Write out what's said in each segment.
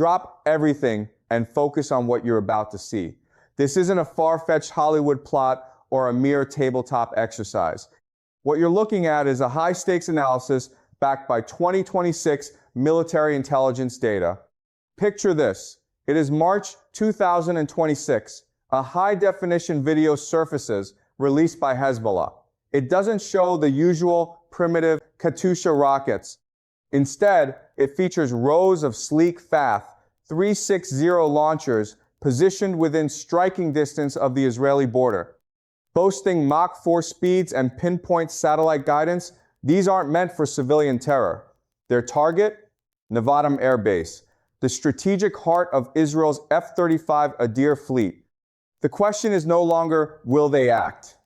Drop everything and focus on what you're about to see. This isn't a far-fetched Hollywood plot or a mere tabletop exercise. What you're looking at is a high-stakes analysis backed by 2026 military intelligence data. Picture this. It is March 2026. A high-definition video surfaces released by Hezbollah. It doesn't show the usual primitive Katyusha rockets. Instead, it features rows of sleek Fath-360 launchers positioned within striking distance of the Israeli border. Boasting Mach 4 speeds and pinpoint satellite guidance, these aren't meant for civilian terror. Their target? Nevatim Airbase, the strategic heart of Israel's F-35 Adir fleet. The question is no longer, will they act?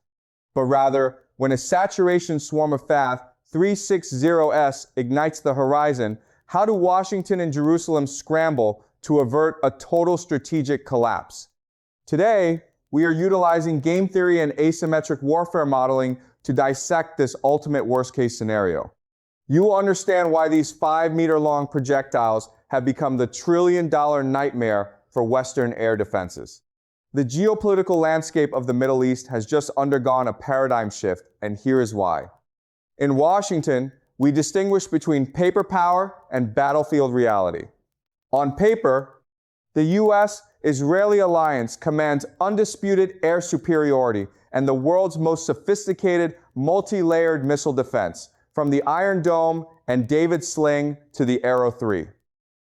But rather, when a saturation swarm of Fath-360s ignites the horizon, how do Washington and Jerusalem scramble to avert a total strategic collapse? Today, we are utilizing game theory and asymmetric warfare modeling to dissect this ultimate worst-case scenario. You will understand why these 5-meter-long projectiles have become the trillion-dollar nightmare for Western air defenses. The geopolitical landscape of the Middle East has just undergone a paradigm shift, and here is why. In Washington, we distinguish between paper power and battlefield reality. On paper, the U.S.-Israeli alliance commands undisputed air superiority and the world's most sophisticated multi-layered missile defense, from the Iron Dome and David Sling to the Arrow 3.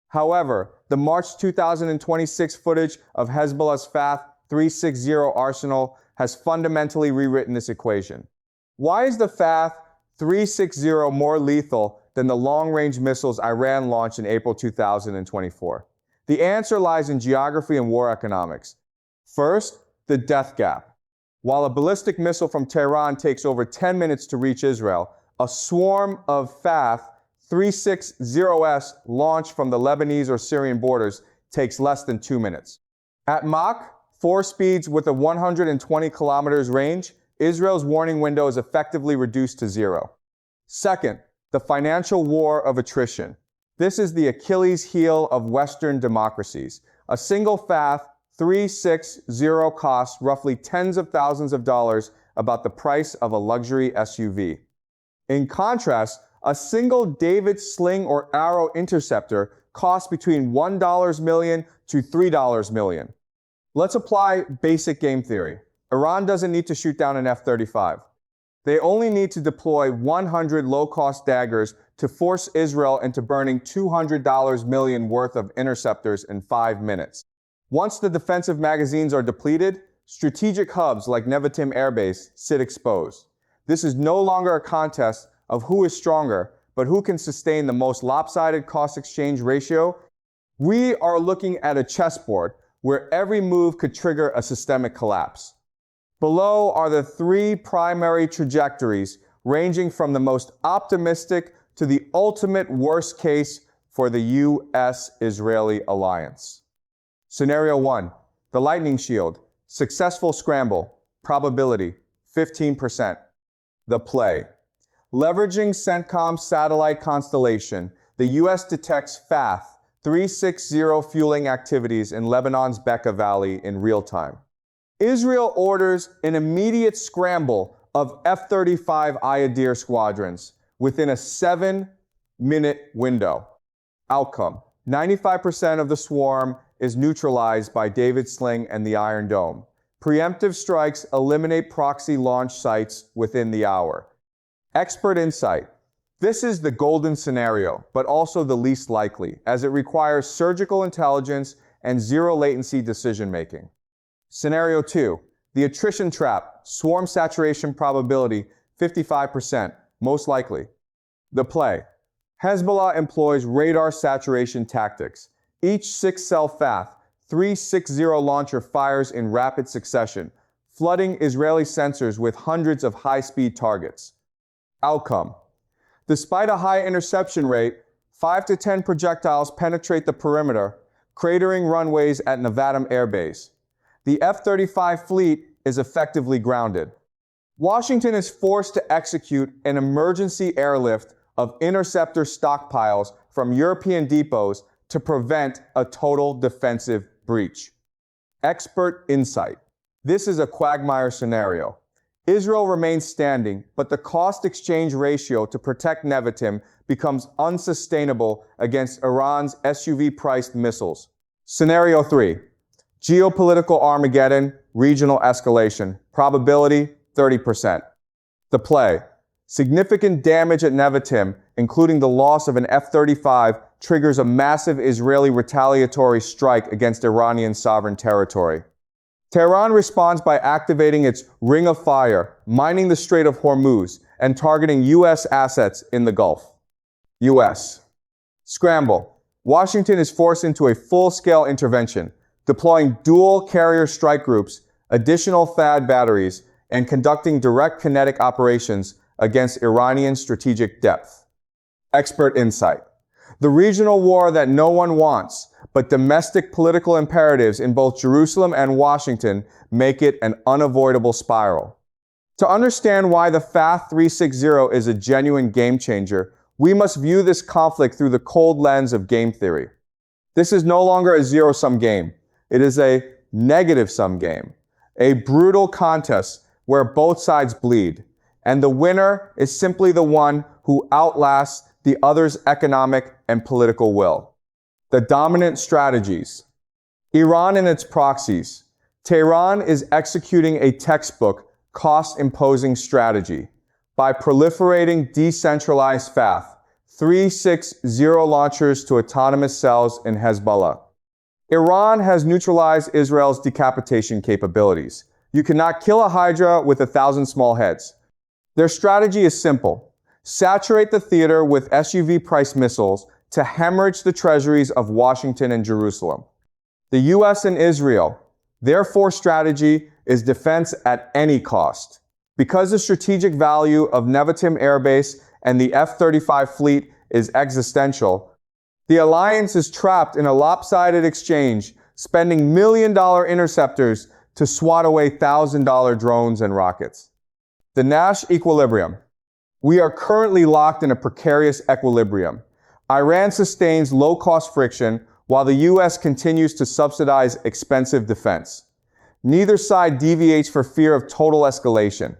However, the March 2026 footage of Hezbollah's Fath-360 arsenal has fundamentally rewritten this equation. Why is the Fath-360 more lethal than the long-range missiles Iran launched in April 2024? The answer lies in geography and war economics. First, the death gap. While a ballistic missile from Tehran takes over 10 minutes to reach Israel, a swarm of Fath-360s launched from the Lebanese or Syrian borders takes less than 2 minutes. At Mach 4 speeds with a 120 kilometers range, Israel's warning window is effectively reduced to 0. Second, the financial war of attrition. This is the Achilles heel of Western democracies. A single Fath-360 costs roughly tens of thousands of dollars, about the price of a luxury SUV. In contrast, a single David Sling or Arrow interceptor costs between $1 million to $3 million. Let's apply basic game theory. Iran doesn't need to shoot down an F-35. They only need to deploy 100 low-cost daggers to force Israel into burning $200 million worth of interceptors in 5 minutes. Once the defensive magazines are depleted, strategic hubs like Nevatim Airbase sit exposed. This is no longer a contest of who is stronger, but who can sustain the most lopsided cost-exchange ratio. We are looking at a chessboard where every move could trigger a systemic collapse. Below are the 3 primary trajectories, ranging from the most optimistic to the ultimate worst case for the U.S.-Israeli alliance. Scenario 1, the lightning shield, successful scramble, probability, 15%. The play. Leveraging CENTCOM's satellite constellation, the U.S. detects Fath-360 fueling activities in Lebanon's Bekaa Valley in real time. Israel orders an immediate scramble of F-35 Adir squadrons within a 7-minute window. Outcome: 95% of the swarm is neutralized by David Sling and the Iron Dome. Preemptive strikes eliminate proxy launch sites within the hour. Expert insight. This is the golden scenario, but also the least likely, as it requires surgical intelligence and zero latency decision-making. Scenario 2, the attrition trap, swarm saturation probability, 55%, most likely. The play. Hezbollah employs radar saturation tactics. Each 6-cell Fath-360 launcher fires in rapid succession, flooding Israeli sensors with hundreds of high-speed targets. Outcome. Despite a high interception rate, 5 to 10 projectiles penetrate the perimeter, cratering runways at Nevatim Airbase. The F-35 fleet is effectively grounded. Washington is forced to execute an emergency airlift of interceptor stockpiles from European depots to prevent a total defensive breach. Expert insight. This is a quagmire scenario. Israel remains standing, but the cost-exchange ratio to protect Nevatim becomes unsustainable against Iran's SUV-priced missiles. Scenario 3. Geopolitical Armageddon, regional escalation. Probability 30%. The play. Significant damage at Nevatim, including the loss of an F-35, triggers a massive Israeli retaliatory strike against Iranian sovereign territory. Tehran responds by activating its Ring of Fire, mining the Strait of Hormuz, and targeting U.S. assets in the Gulf. U.S. Scramble. Washington is forced into a full-scale intervention, deploying dual-carrier strike groups, additional THAAD batteries, and conducting direct kinetic operations against Iranian strategic depth. Expert insight. The regional war that no one wants, but domestic political imperatives in both Jerusalem and Washington make it an unavoidable spiral. To understand why the Fath-360 is a genuine game changer, we must view this conflict through the cold lens of game theory. This is no longer a zero-sum game. It is a negative-sum game, a brutal contest where both sides bleed, and the winner is simply the one who outlasts the other's economic and political will. The dominant strategies. Iran and its proxies. Tehran is executing a textbook cost-imposing strategy by proliferating decentralized Fath-360 launchers to autonomous cells in Hezbollah. Iran has neutralized Israel's decapitation capabilities. You cannot kill a hydra with 1,000 small heads. Their strategy is simple. Saturate the theater with SUV-priced missiles to hemorrhage the treasuries of Washington and Jerusalem. The U.S. and Israel, their force strategy is defense at any cost. Because the strategic value of Nevatim Airbase and the F-35 fleet is existential, the alliance is trapped in a lopsided exchange, spending million-dollar interceptors to swat away $1,000 drones and rockets. The Nash equilibrium. We are currently locked in a precarious equilibrium. Iran sustains low-cost friction while the U.S. continues to subsidize expensive defense. Neither side deviates for fear of total escalation.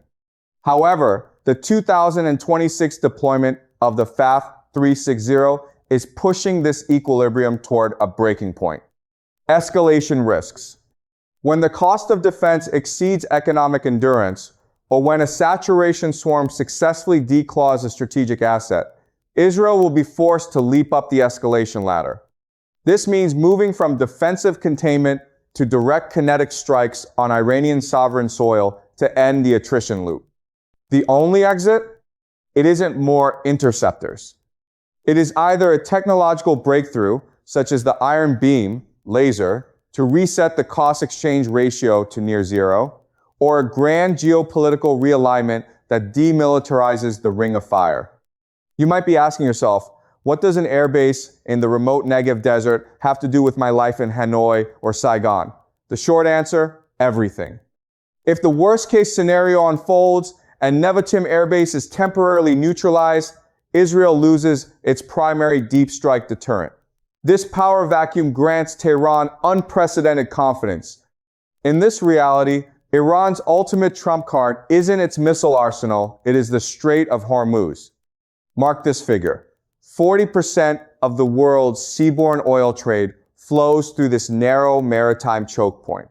However, the 2026 deployment of the Fath-360 is pushing this equilibrium toward a breaking point. Escalation risks. When the cost of defense exceeds economic endurance, or when a saturation swarm successfully declaws a strategic asset, Israel will be forced to leap up the escalation ladder. This means moving from defensive containment to direct kinetic strikes on Iranian sovereign soil to end the attrition loop. The only exit? It isn't more interceptors. It is either a technological breakthrough, such as the Iron Beam laser, to reset the cost-exchange ratio to near zero, or a grand geopolitical realignment that demilitarizes the Ring of Fire. You might be asking yourself, what does an airbase in the remote Negev desert have to do with my life in Hanoi or Saigon? The short answer, everything. If the worst-case scenario unfolds and Nevatim Airbase is temporarily neutralized, Israel loses its primary deep strike deterrent. This power vacuum grants Tehran unprecedented confidence. In this reality, Iran's ultimate trump card isn't its missile arsenal, it is the Strait of Hormuz. Mark this figure. 40% of the world's seaborne oil trade flows through this narrow maritime choke point.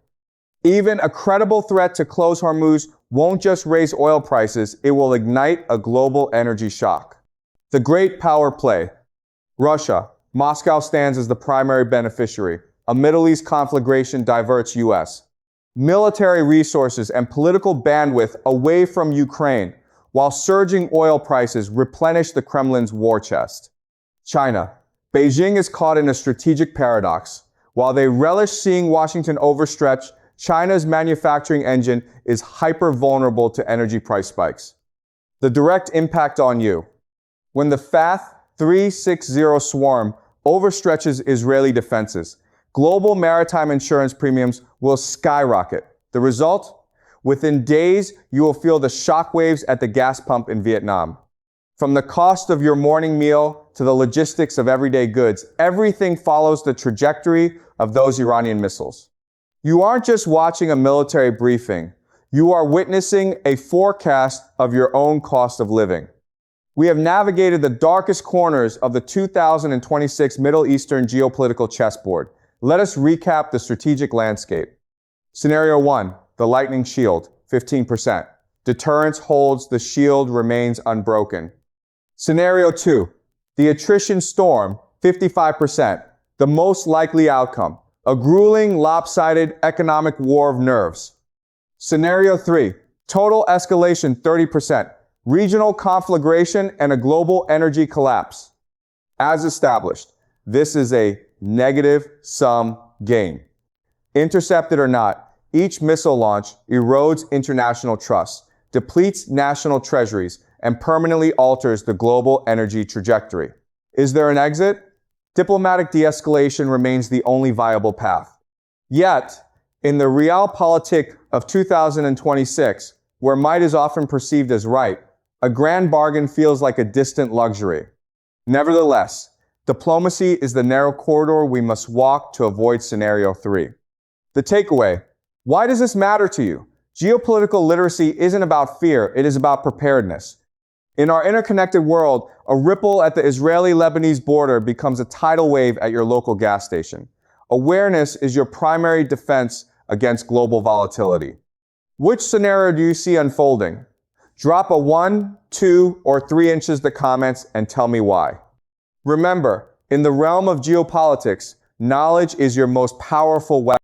Even a credible threat to close Hormuz won't just raise oil prices, it will ignite a global energy shock. The great power play. Russia. Moscow stands as the primary beneficiary. A Middle East conflagration diverts U.S. military resources and political bandwidth away from Ukraine, while surging oil prices replenish the Kremlin's war chest. China. Beijing is caught in a strategic paradox. While they relish seeing Washington overstretched, China's manufacturing engine is hyper-vulnerable to energy price spikes. The direct impact on you. When the Fath-360 swarm overstretches Israeli defenses, global maritime insurance premiums will skyrocket. The result? Within days, you will feel the shockwaves at the gas pump in Vietnam. From the cost of your morning meal to the logistics of everyday goods, everything follows the trajectory of those Iranian missiles. You aren't just watching a military briefing, you are witnessing a forecast of your own cost of living. We have navigated the darkest corners of the 2026 Middle Eastern geopolitical chessboard. Let us recap the strategic landscape. Scenario 1, the lightning shield, 15%. Deterrence holds, the shield remains unbroken. Scenario 2, the attrition storm, 55%. The most likely outcome, a grueling, lopsided economic war of nerves. Scenario 3, total escalation, 30%. Regional conflagration and a global energy collapse. As established, this is a negative-sum game. Intercepted or not, each missile launch erodes international trust, depletes national treasuries, and permanently alters the global energy trajectory. Is there an exit? Diplomatic de-escalation remains the only viable path. Yet, in the realpolitik of 2026, where might is often perceived as right, a grand bargain feels like a distant luxury. Nevertheless, diplomacy is the narrow corridor we must walk to avoid scenario 3. The takeaway: why does this matter to you? Geopolitical literacy isn't about fear, it is about preparedness. In our interconnected world, a ripple at the Israeli-Lebanese border becomes a tidal wave at your local gas station. Awareness is your primary defense against global volatility. Which scenario do you see unfolding? Drop a 1, 2, or 3 inches in the comments and tell me why. Remember, in the realm of geopolitics, knowledge is your most powerful weapon.